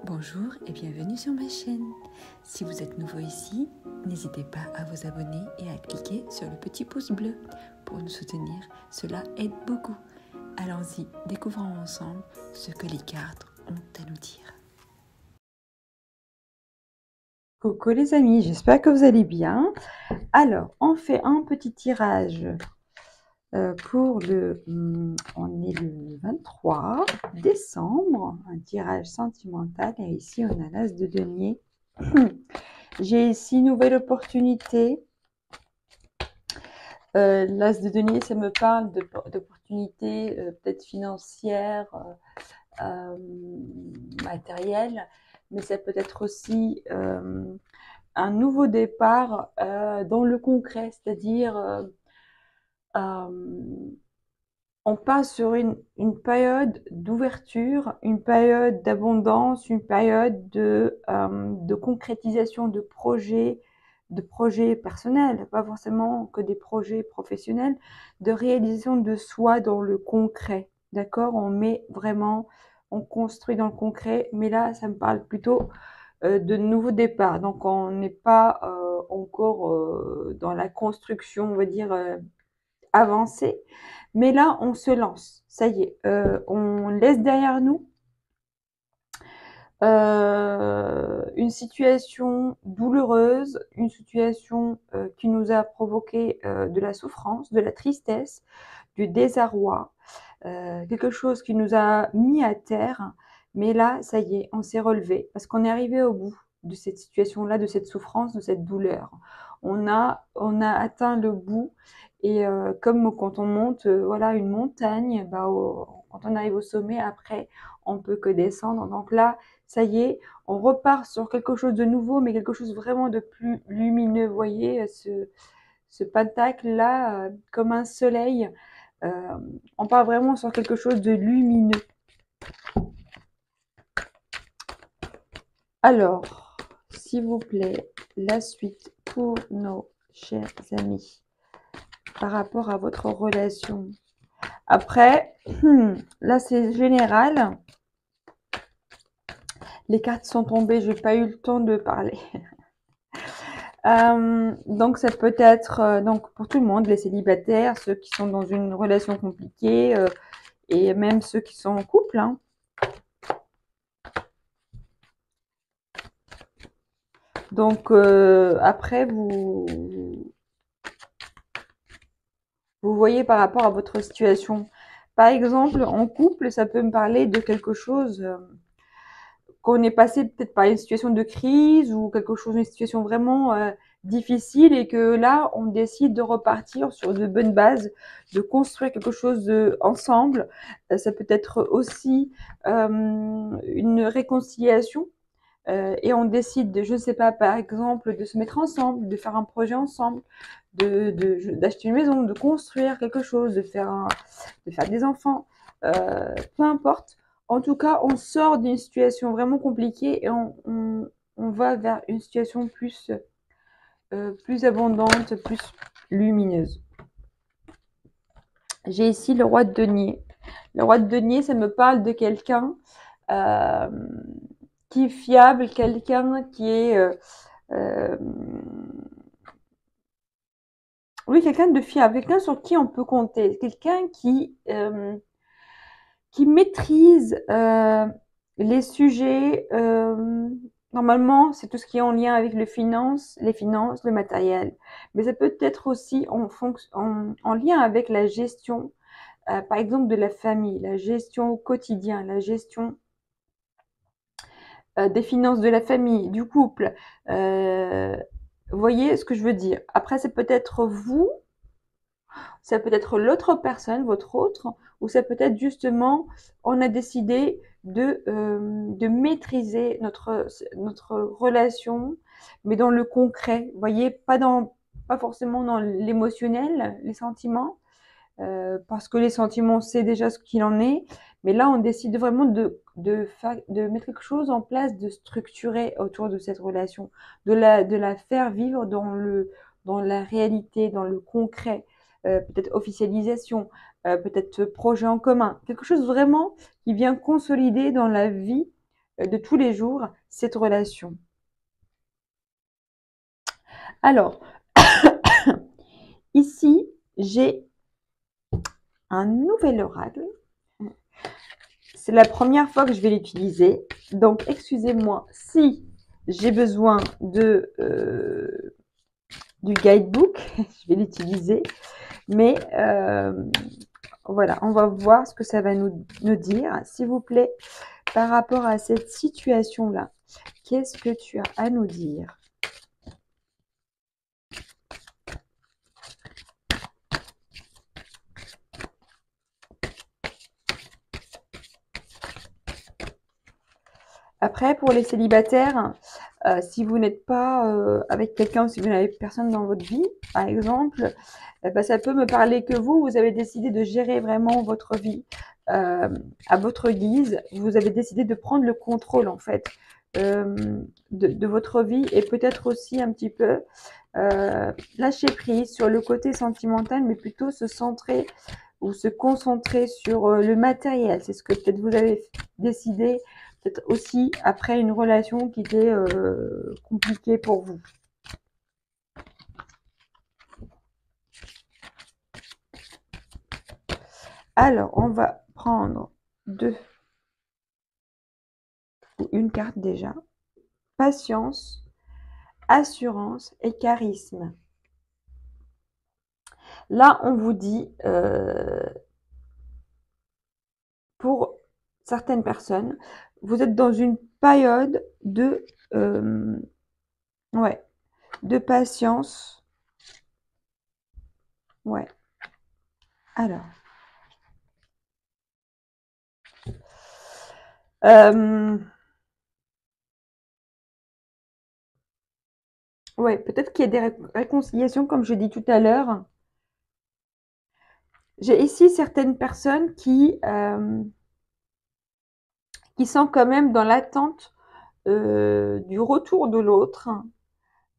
Bonjour et bienvenue sur ma chaîne. Si vous êtes nouveau ici, n'hésitez pas à vous abonner et à cliquer sur le petit pouce bleu pour nous soutenir. Cela aide beaucoup. Allons-y, découvrons ensemble ce que les cartes ont à nous dire. Coucou les amis, j'espère que vous allez bien. Alors, on fait un petit tirage pour on est le 23 décembre, un tirage sentimental, et ici on a l'as de denier. J'ai ici nouvelle opportunité. L'as de denier, ça me parle d'opportunités peut-être financières, matérielles, mais ça peut être aussi un nouveau départ dans le concret, c'est-à-dire on passe sur une période d'ouverture, une période d'abondance, une période de concrétisation de projets personnels, pas forcément que des projets professionnels, de réalisation de soi dans le concret. D'accord? On construit dans le concret, mais là, ça me parle plutôt de nouveaux départs. Donc, on n'est pas encore dans la construction, on va dire, avancée. Mais là, on se lance. Ça y est, on laisse derrière nous une situation douloureuse, une situation qui nous a provoqué de la souffrance, de la tristesse, du désarroi, quelque chose qui nous a mis à terre. Mais là, ça y est, on s'est relevé parce qu'on est arrivé au bout de cette situation-là, de cette souffrance, de cette douleur. On a atteint le bout. Et comme quand on monte voilà, une montagne, quand on arrive au sommet, après, on peut que descendre. Donc là, ça y est, on repart sur quelque chose de nouveau, mais quelque chose vraiment de plus lumineux. Vous voyez, ce pentacle-là, comme un soleil, on part vraiment sur quelque chose de lumineux. Alors, s'il vous plaît, la suite pour nos chers amis par rapport à votre relation. Après, là c'est général. Les cartes sont tombées, je n'ai pas eu le temps de parler. Donc ça peut être donc pour tout le monde, les célibataires, ceux qui sont dans une relation compliquée et même ceux qui sont en couple. Hein. Donc après vous voyez par rapport à votre situation. Par exemple, en couple, ça peut me parler de quelque chose qu'on est passé peut-être par une situation de crise ou quelque chose, une situation vraiment difficile et que là, on décide de repartir sur de bonnes bases, de construire quelque chose ensemble. Ça peut être aussi une réconciliation. Et on décide de, je ne sais pas, par exemple, de se mettre ensemble, de faire un projet ensemble, d'acheter une maison, de construire quelque chose, de faire des enfants, peu importe. En tout cas, on sort d'une situation vraiment compliquée et on va vers une situation plus abondante, plus lumineuse. J'ai ici le roi de denier. Le roi de denier, ça me parle de quelqu'un qui est fiable, quelqu'un qui est oui, quelqu'un de fiable, quelqu'un sur qui on peut compter, quelqu'un qui maîtrise les sujets. Normalement, c'est tout ce qui est en lien avec les finances, le matériel. Mais ça peut être aussi en lien avec la gestion, par exemple, de la famille, la gestion au quotidien, la gestion des finances de la famille, du couple. Vous voyez ce que je veux dire? Après, c'est peut-être vous, ça peut être l'autre personne, votre autre, ou ça peut être justement, on a décidé de maîtriser notre relation, mais dans le concret. Vous voyez, pas forcément dans l'émotionnel, les sentiments, parce que les sentiments, c'est déjà ce qu'il en est. Mais là, on décide vraiment de mettre quelque chose en place, de structurer autour de cette relation, de la faire vivre dans la réalité, dans le concret, peut-être officialisation, peut-être projet en commun, quelque chose vraiment qui vient consolider dans la vie de tous les jours cette relation. Alors, ici, j'ai un nouvel oracle. C'est la première fois que je vais l'utiliser. Donc, excusez-moi si j'ai besoin du guidebook. Je vais l'utiliser. Mais voilà, on va voir ce que ça va nous dire. S'il vous plaît, par rapport à cette situation-là, qu'est-ce que tu as à nous dire? Après, pour les célibataires, si vous n'êtes pas avec quelqu'un, si vous n'avez personne dans votre vie, par exemple, ben, ça peut me parler que vous avez décidé de gérer vraiment votre vie à votre guise. Vous avez décidé de prendre le contrôle, en fait, de votre vie et peut-être aussi un petit peu lâcher prise sur le côté sentimental, mais plutôt se centrer ou se concentrer sur le matériel. C'est ce que peut-être vous avez décidé, peut-être aussi après une relation qui était compliquée pour vous. Alors, on va prendre une carte déjà. Patience, assurance et charisme. Là, on vous dit, pour certaines personnes, vous êtes dans une période ouais, de patience. Ouais. Alors. Ouais, peut-être qu'il y a des réconciliations, comme je dis tout à l'heure. J'ai ici certaines personnes qui sont quand même dans l'attente du retour de l'autre.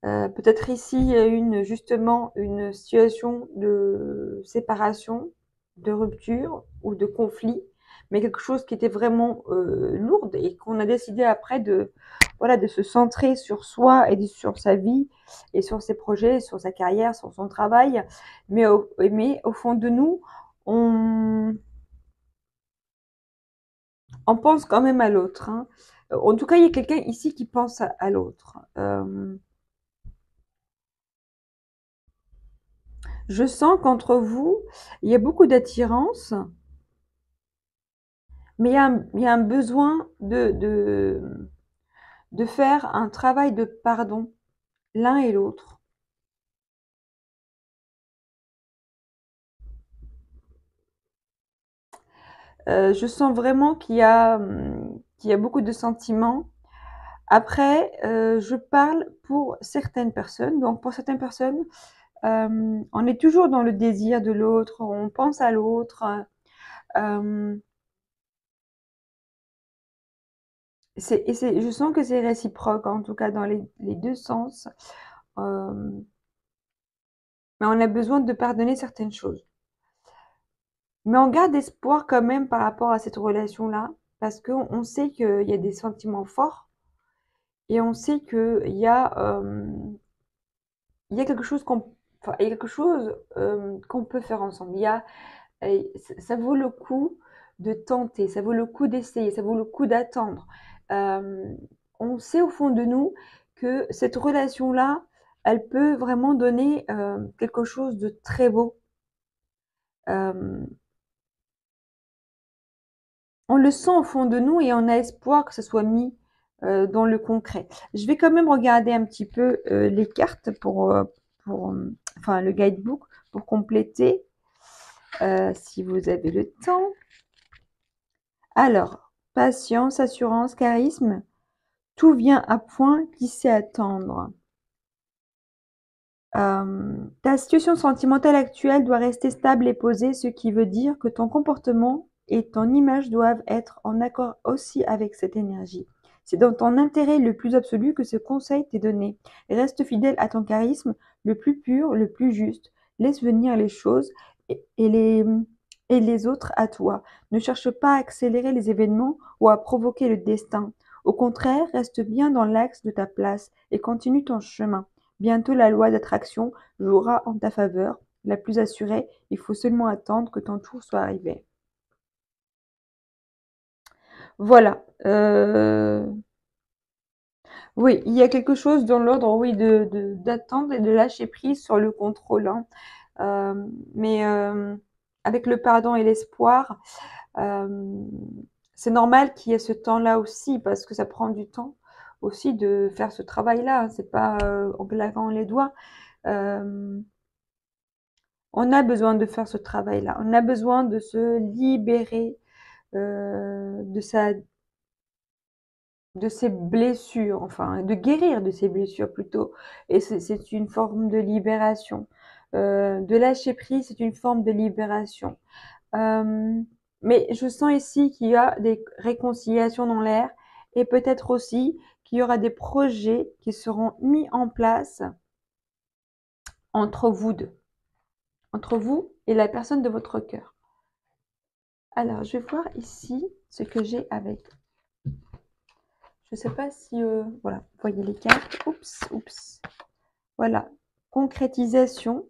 Peut-être ici, il y a justement une situation de séparation, de rupture ou de conflit, mais quelque chose qui était vraiment lourde et qu'on a décidé après voilà, de se centrer sur soi et sur sa vie et sur ses projets, sur sa carrière, sur son travail. Mais au fond de nous, on, on pense quand même à l'autre, hein. En tout cas, il y a quelqu'un ici qui pense à l'autre. Je sens qu'entre vous, il y a beaucoup d'attirance, mais il y a un besoin de faire un travail de pardon l'un et l'autre. Je sens vraiment qu'il y a beaucoup de sentiments. Après, je parle pour certaines personnes. Donc, pour certaines personnes, on est toujours dans le désir de l'autre, on pense à l'autre. Euh, je sens que c'est réciproque, en tout cas dans les deux sens. Euh, mais on a besoin de pardonner certaines choses. Mais on garde espoir quand même par rapport à cette relation-là, parce qu'on sait qu'il y a des sentiments forts et on sait il y a quelque chose enfin, il y a quelque chose qu'on peut faire ensemble. Ça vaut le coup de tenter, ça vaut le coup d'essayer, ça vaut le coup d'attendre. Euh, on sait au fond de nous que cette relation-là, elle peut vraiment donner quelque chose de très beau. Euh, on le sent au fond de nous et on a espoir que ça soit mis dans le concret. Je vais quand même regarder un petit peu les cartes enfin le guidebook pour compléter si vous avez le temps. Alors, patience, assurance, charisme, tout vient à point qui sait attendre. Ta situation sentimentale actuelle doit rester stable et posée, ce qui veut dire que ton comportement et ton image doivent être en accord aussi avec cette énergie. C'est dans ton intérêt le plus absolu que ce conseil t'est donné. Reste fidèle à ton charisme, le plus pur, le plus juste. Laisse venir les choses et les autres à toi. Ne cherche pas à accélérer les événements ou à provoquer le destin. Au contraire, reste bien dans l'axe de ta place et continue ton chemin. Bientôt la loi d'attraction jouera en ta faveur. La plus assurée, il faut seulement attendre que ton tour soit arrivé. Voilà. Oui, il y a quelque chose dans l'ordre, oui, d'attendre et de lâcher prise sur le contrôle, hein. Mais avec le pardon et l'espoir, c'est normal qu'il y ait ce temps-là aussi, parce que ça prend du temps aussi de faire ce travail-là, hein. C'est pas en claquant les doigts. On a besoin de faire ce travail-là. On a besoin de se libérer de ses blessures, enfin, de guérir de ses blessures plutôt. Et c'est une forme de libération. De lâcher prise, c'est une forme de libération. Mais je sens ici qu'il y a des réconciliations dans l'air et peut-être aussi qu'il y aura des projets qui seront mis en place entre vous deux, entre vous et la personne de votre cœur. Alors, je vais voir ici ce que j'ai avec. Je ne sais pas si... voilà, vous voyez les cartes. Oups, oups. Voilà, concrétisation.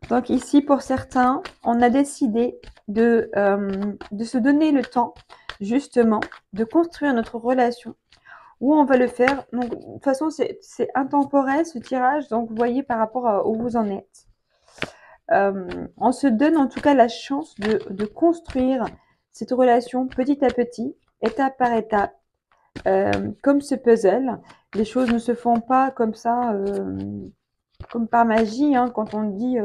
Donc ici, pour certains, on a décidé de se donner le temps, justement, de construire notre relation. Où on va le faire. Donc, de toute façon, c'est intemporel ce tirage. Donc, vous voyez par rapport à où vous en êtes. On se donne en tout cas la chance de construire cette relation petit à petit, étape par étape. Comme ce puzzle, les choses ne se font pas comme ça, comme par magie, hein, quand on dit